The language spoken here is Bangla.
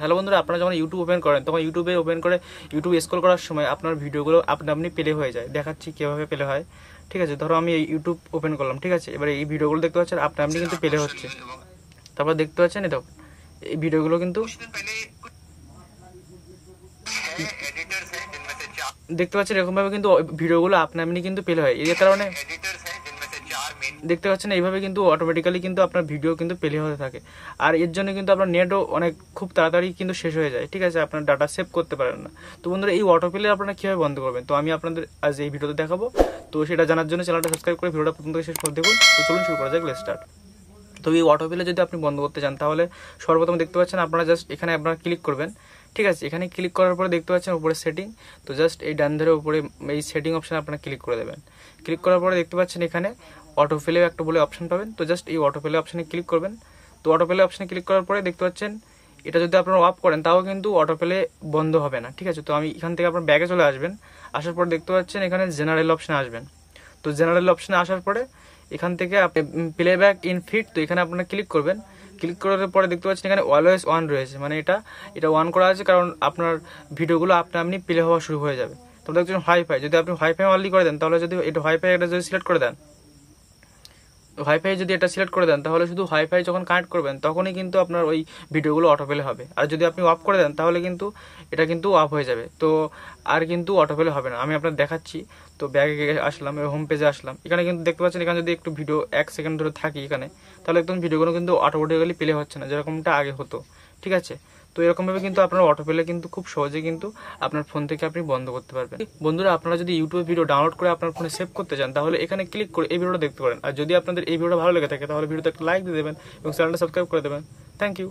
হ্যালো বন্ধুরা, আপনারা যখন ইউটিউব ওপেন করেন তখন ইউটিউবে ওপেন করে ইউটিউব স্ক্রল করার সময় আপনার ভিডিওগুলো আপনি প্লে হয়ে যায়। দেখাচ্ছি কীভাবে প্লে হয়। ঠিক আছে, ধরো আমি ইউটিউব ওপেন করলাম, ঠিক আছে, এবার এই ভিডিওগুলো দেখতে পাচ্ছেন আপনি কিন্তু প্লে হচ্ছে। তারপর দেখতে পাচ্ছেন এই দেখুন এই ভিডিওগুলো কিন্তু দেখতে পাচ্ছেন এরকমভাবে কিন্তু ভিডিওগুলো আপনি কিন্তু প্লে হয়। এর কারণে দেখতে পাচ্ছেন এইভাবে কিন্তু অটোমেটিক্যালি কিন্তু আপনার ভিডিও কিন্তু প্লে হতে থাকে। আর এর জন্য কিন্তু আপনার নেটও অনেক খুব তাড়াতাড়ি কিন্তু শেষ হয়ে যায়। ঠিক আছে, আপনার ডাটা সেভ করতে পারেন না। তো বন্ধুরা, এই অটো প্লে আপনারা কীভাবে বন্ধ করবেন তো আমি আপনাদের আজ এই ভিডিওতে দেখাবো। তো সেটা জানার জন্য চ্যানেলটা সাবস্ক্রাইব করে ভিডিওটা প্রথম থেকে শেষ করে দেখুন। তো চলুন শুরু করা যাক, লেটস স্টার্ট। তো এই অটো প্লে যদি আপনি বন্ধ করতে চান তাহলে সর্বপ্রথম দেখতে পাচ্ছেন আপনারা জাস্ট এখানে আপনারা ক্লিক করবেন। ঠিক আছে, এখানে ক্লিক করার পরে দেখতে পাচ্ছেন উপরে সেটিং। তো জাস্ট এই ডান ধারে উপরে এই সেটিং অপশানে আপনারা ক্লিক করে দেবেন। ক্লিক করার পরে দেখতে পাচ্ছেন এখানে অটো প্লে একটা বলে অপশন পাবেন। তো জাস্ট এই অটো প্লে অপশানে ক্লিক করবেন। তো অটো প্লে অপশানে ক্লিক করার পরে দেখতে পাচ্ছেন এটা যদি আপনারা অফ করেন তাও কিন্তু অটো প্লে বন্ধ হবে না। ঠিক আছে, তো আমি এখান থেকে আপনার ব্যাগে চলে আসবেন। আসার পর দেখতে পাচ্ছেন এখানে জেনারেল অপশানে আসবেন। তো জেনারেল অপশানে আসার পরে এখান থেকে আপনি প্লেব্যাক ইন ফিট, তো এখানে আপনারা ক্লিক করবেন। ক্লিক করার পরে দেখতে পাচ্ছেন এখানে অলওয়েজ অন রয়েছে, মানে এটা অন করা আছে কারণ আপনার ভিডিওগুলো আপনি প্লে হওয়া শুরু হয়ে যাবে। তো দেখছেন ওয়াইফাই, যদি আপনি ওয়াইফাই অনলি করে দেন তাহলে যদি এটা ওয়াইফাই এটা যদি সিলেক্ট করে দেন, ওয়াইফাই যদি এটা সিলেক্ট করে দেন তাহলে শুধু ওয়াইফাই যখন কানেক্ট করবেন তখনই কিন্তু আপনার ওই ভিডিওগুলো অটো প্লে হবে। আর যদি আপনি অফ করে দেন তাহলে কিন্তু এটা কিন্তু অফ হয়ে যাবে, তো আর কিন্তু অটো প্লে হবে না। আমি আপনার দেখাচ্ছি। তো ব্যাগে আসলাম, হোম পেজে আসলাম। এখানে কিন্তু দেখতে পাচ্ছেন এখানে যদি একটু ভিডিও 1 সেকেন্ড ধরে থাকি এখানে, তাহলে একদম ভিডিওগুলো কিন্তু অটোমেটিক্যালি প্লে হচ্ছে না যেরকমটা আগে হতো। ঠিক আছে, তো এরকমভাবে কিন্তু আপনার অটো প্লে কিন্তু খুব সহজে কিন্তু আপনার ফোন থেকে আপনি বন্ধ করতে পারবেন। বন্ধুরা, আপনারা যদি ইউটিউবে ভিডিও ডাউনলোড করে আপনার ফোনে সেভ করতে চান তাহলে এখানে ক্লিক করে এই ভিডিওটা দেখতে পারেন। আর যদি আপনাদের এই ভিডিওটা ভালো লেগে থাকে তাহলে ভিডিওতে একটা লাইক দিয়ে দেবেন এবং চ্যানেলটা সাবস্ক্রাইব করে দেবেন। Thank you.